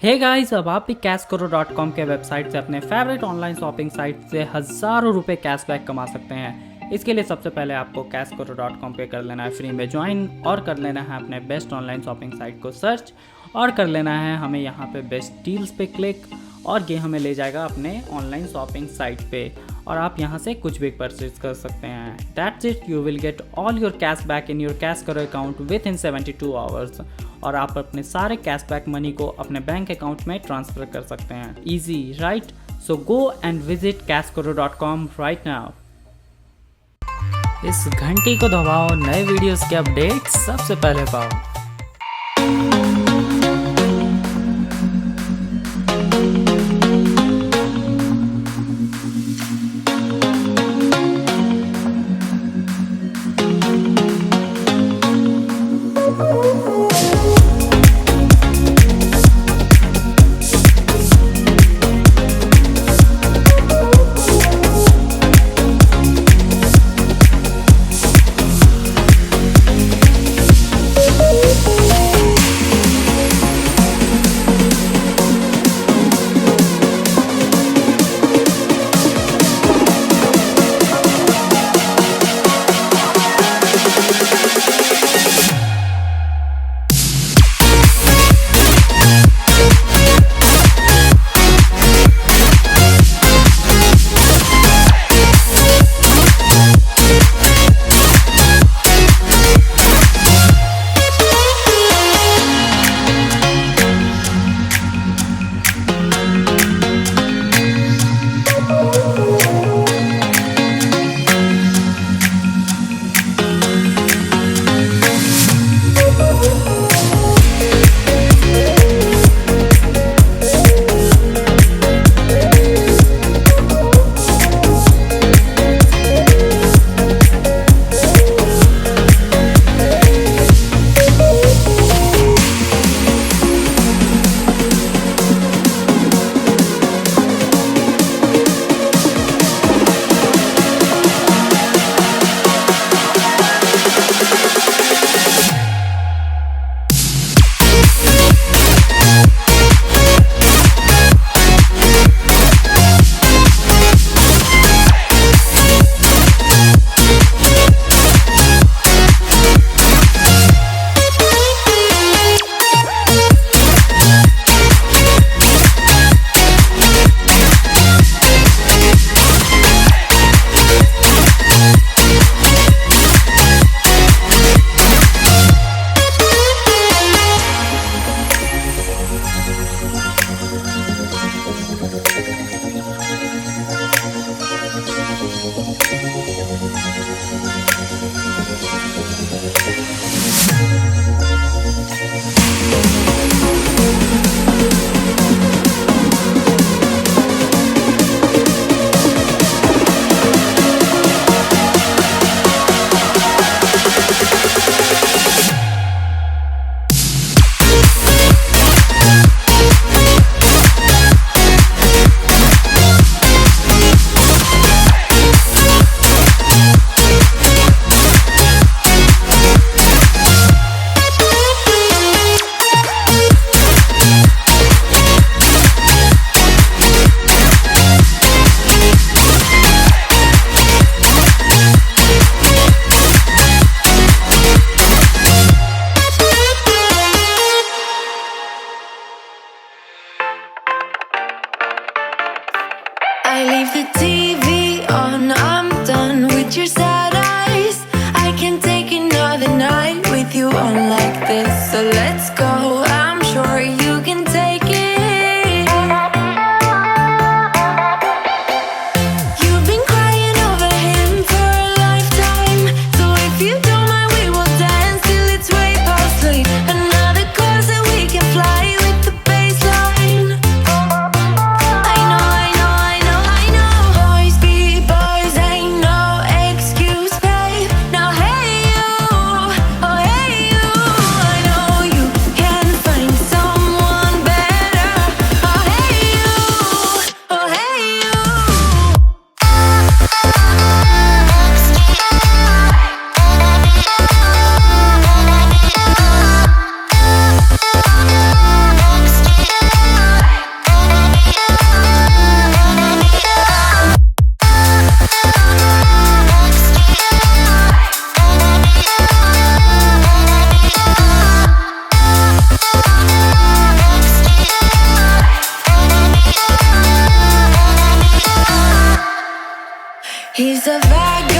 Hey guys, अब आप भी cashkaro.com के वेबसाइट से अपने फेवरेट ऑनलाइन शॉपिंग साइट से हज़ारों रुपए कैशबैक कमा सकते हैं। इसके लिए सबसे पहले आपको cashkaro.com पे कर लेना है फ्री में ज्वाइन और कर लेना है अपने बेस्ट ऑनलाइन शॉपिंग साइट को सर्च और कर लेना है हमें यहाँ पे बेस्ट डील्स पे क्लिक और ये हमें ले जाएगा अपने ऑनलाइन शॉपिंग साइट पे और आप यहाँ से कुछ भी परचेज कर सकते हैं। That's it, you will get all your cash back in your cashkaro account with in 72 hours और आप अपने सारे कैशबैक मनी को अपने बैंक अकाउंट में ट्रांसफ़र कर सकते हैं। Easy right? So go and visit cashkaro.com right now. इस घंटी को दबाओ, नए वीडियोस के अपडेट सबसे पहले पाओ। I leave the TV on, I'm done with your sad eyes. I can take another night with you on like this. So let's go, I'm sure you can take it. You've been crying over him for a lifetime. So if you don't mind, we will dance till it's way past late. Another course that we can fly with the baseline. I know, I know, I know, I know. Boy, He's a vagabond.